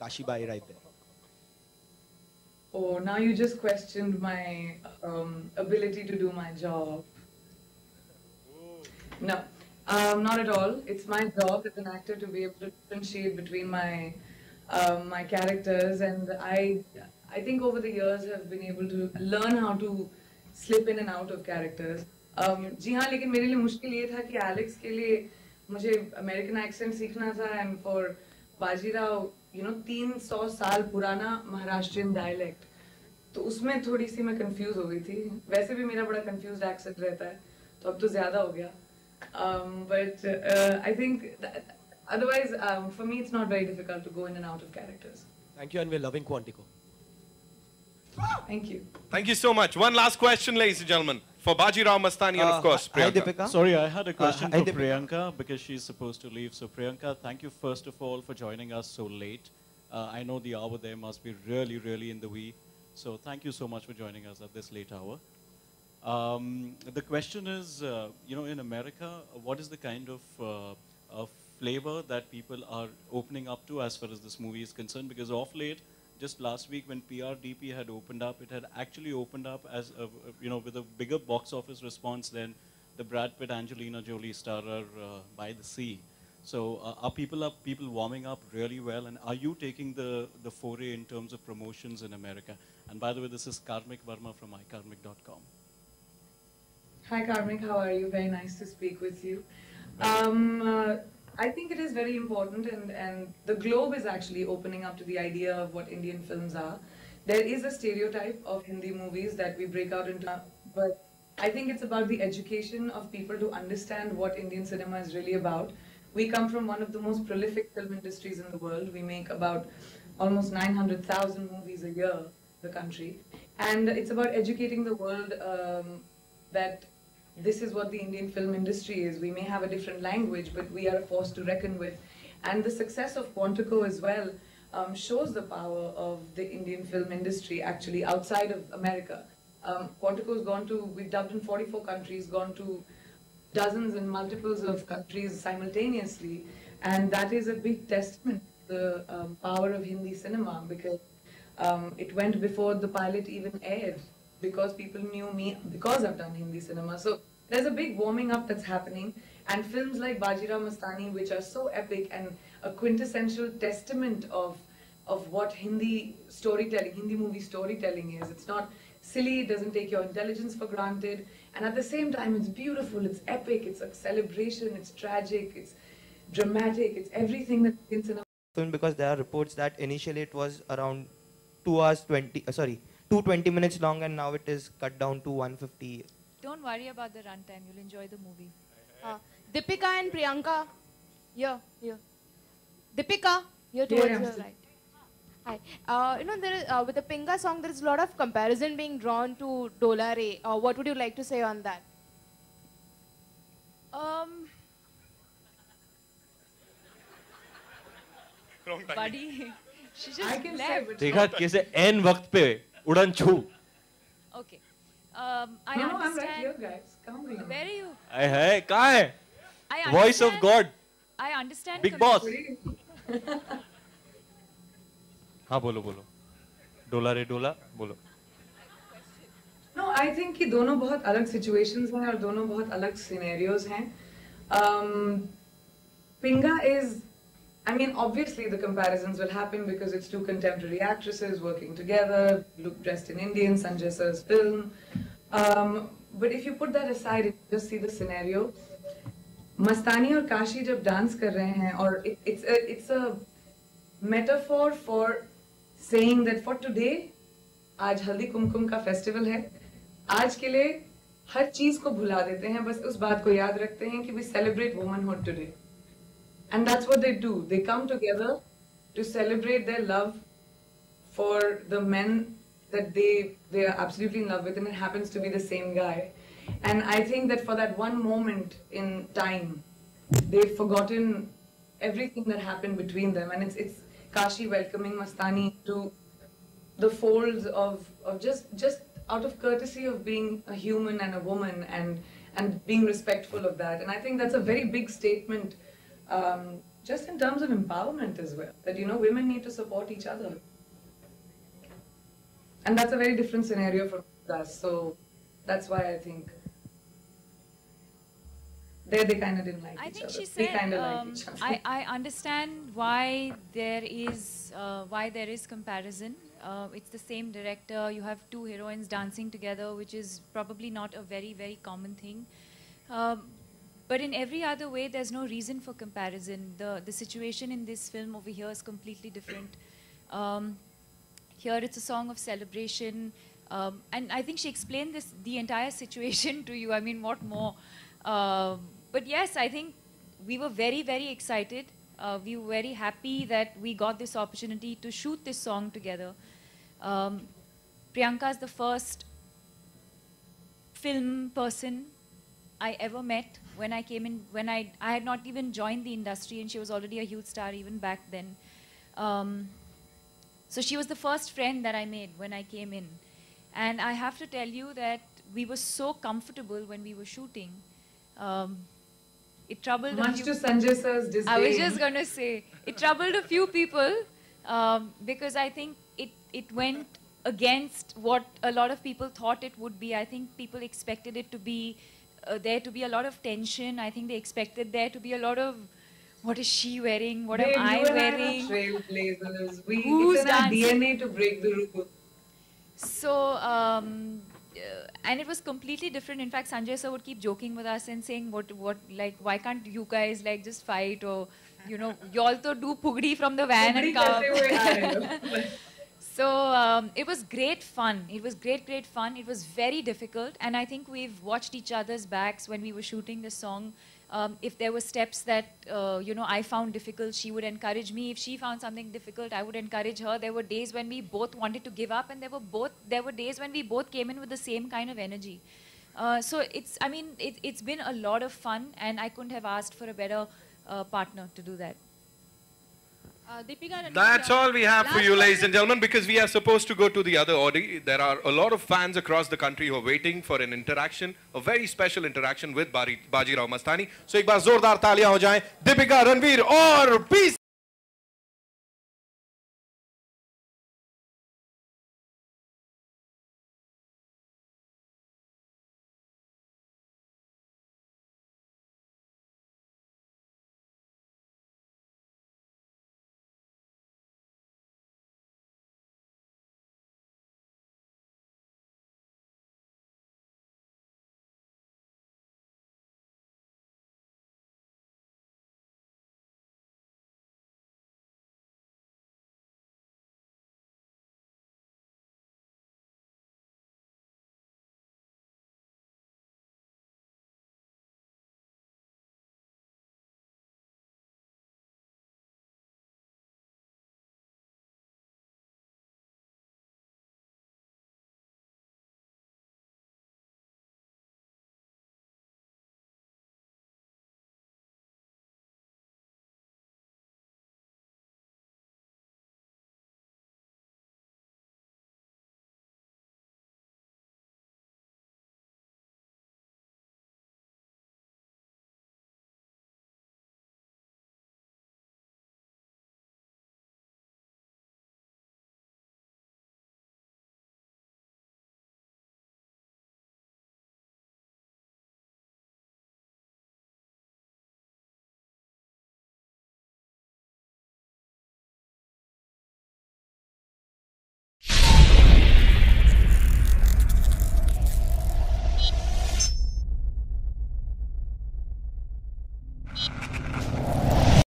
Kashi Bai right there. Oh, now you just questioned my ability to do my job. No, not at all. It's my job as an actor to be able to differentiate between my characters, and I think over the years have been able to learn how to slip in and out of characters. जी हाँ, लेकिन मेरे लिए मुश्किल ये था कि Alex के लिए मुझे अमेरिकन एक्सेंट सीखना था, एंड फॉर बाजीराव 300 साल पुराना महाराष्ट्रियन डायलेक्ट, तो उसमें थोड़ी सी मैं कंफ्यूज हो गई थी. वैसे भी मेरा बड़ा कंफ्यूज्ड एक्सेंट रहता है, तो अब तो ज्यादा हो गया. But I think otherwise, for me, it's not very difficult to go in and out of characters. Thank you, and we're loving Quantico. Thank you. Thank you so much. One last question, ladies and gentlemen, for Bajirao, Mastani, and of course, Hi, Priyanka. Deepika. Sorry, I had a question hi, for Deepika. Priyanka because she's supposed to leave. So Priyanka, thank you first of all for joining us so late. I know the hour there must be really, really in the wee. So thank you so much for joining us at this late hour. The question is, in America, what is the kind of flavor that people are opening up to as far as this movie is concerned? Because of late, just last week when PRDP had opened up, it had actually opened up as with a bigger box office response than the Brad Pitt Angelina Jolie starrer By the Sea. So are people warming up really well, and are you taking the foray in terms of promotions in America? And by the way, this is Karmik Verma from ikarmik.com. Hi, Karmik. How are you? Very nice to speak with you. I think it is very important, and the globe is actually opening up to the idea of what Indian films are. There is a stereotype of Hindi movies that we break out into, but I think it's about the education of people to understand what Indian cinema is really about. We come from one of the most prolific film industries in the world. We make about almost 900,000 movies a year, the country. And it's about educating the world that this is what the Indian film industry is. We may have a different language, but we are a force to reckon with. And the success of Quantico as well shows the power of the Indian film industry actually outside of America. Quantico's gone to, we've dubbed in 44 countries, gone to dozens and multiples of countries simultaneously. And that is a big testament to the power of Hindi cinema, because it went before the pilot even aired, because people knew me because I've done Hindi cinema. So there's a big warming up that's happening, and films like Bajirao Mastani, which are so epic and a quintessential testament of what Hindi storytelling, Hindi movie storytelling is. It's not silly, it doesn't take your intelligence for granted, and at the same time it's beautiful, it's epic, it's a celebration, it's tragic, it's dramatic, it's everything that Indian cinema. Because there are reports that initially it was around 220 minutes long, and now it is cut down to 150. Don't worry about the runtime. You'll enjoy the movie. Deepika and Priyanka, here. Deepika, you're towards your right. Hi. There is, with the Pinga song, there is a lot of comparison being drawn to Dola Re. What would you like to say on that? Buddy, she just left. देखा कैसे N वक्त पे उड़न छू. Okay. I understand. No, I'm right here, guys. Come on. Where are you? है कहाँ है? I Voice of God. I understand. Big boss. हाँ बोलो. डोला रे डोला बोलो. No, I think कि दोनों बहुत अलग situations हैं और दोनों बहुत अलग scenarios हैं. Pinga is, I mean, obviously the comparisons will happen because it's two contemporary actresses working together, dressed in Indian, Sanjay sir's film. But if you put that aside, if you just see the scenario, Mastani और काशी जब dance कर रहे हैं, और it's a metaphor for saying that for today, आज हल्दी कुमकुम का festival है, आज के लिए हर चीज को भुला देते हैं, बस उस बात को याद रखते हैं कि we celebrate womanhood today. And that's what they do. They come together to celebrate their love for the men that they are absolutely in love with, and it happens to be the same guy. And I think that for that one moment in time, they've forgotten everything that happened between them. And it's Kashi welcoming Mastani to the folds of just out of courtesy of being a human and a woman, and being respectful of that. And I think that's a very big statement just in terms of empowerment as well. That, you know, women need to support each other. And that's a very different scenario for us. So that's why I think they kind of didn't like I each think other. she We said, kind of like each other. I understand why there is comparison. It's the same director. You have two heroines dancing together, which is probably not a very, very common thing. But in every other way, there's no reason for comparison. The situation in this film over here is completely different. Here it's a song of celebration. And I think she explained the entire situation to you. I mean, what more? But yes, I think we were very, very excited. We were very happy that we got this opportunity to shoot this song together. Priyanka is the first film person I ever met when I came in, when I had not even joined the industry, and she was already a huge star even back then. So she was the first friend that I made when I came in. And I have to tell you that we were so comfortable when we were shooting. It troubled Much to Sanjay sir's disdain. I was just going to say, it troubled a few people because I think it went against what a lot of people thought it would be. I think people expected it to be, there to be a lot of tension. I think they expected there to be a lot of, what is she wearing? What am I wearing? Trailblazers. Who's It's in our dancing? DNA to break the rule. So, and it was completely different. In fact, Sanjay sir would keep joking with us and saying, like, why can't you guys, like, just fight? Or, you know, you also do pugdi from the van and come. So, it was great fun. It was great fun. It was very difficult. And I think we've watched each other's backs when we were shooting the song. If there were steps that, you know, I found difficult, she would encourage me. If she found something difficult, I would encourage her. There were days when we both wanted to give up, and there were days when we both came in with the same kind of energy. So it's been a lot of fun, and I couldn't have asked for a better partner to do that. Deepika, That's all we have for you, ladies and gentlemen, because we are supposed to go to the other audio. There are a lot of fans across the country who are waiting for an interaction, a very special interaction with Bajirao Mastani. So, एक बार जोरदार तालियां हो जाएं, Deepika, Ranveer और peace.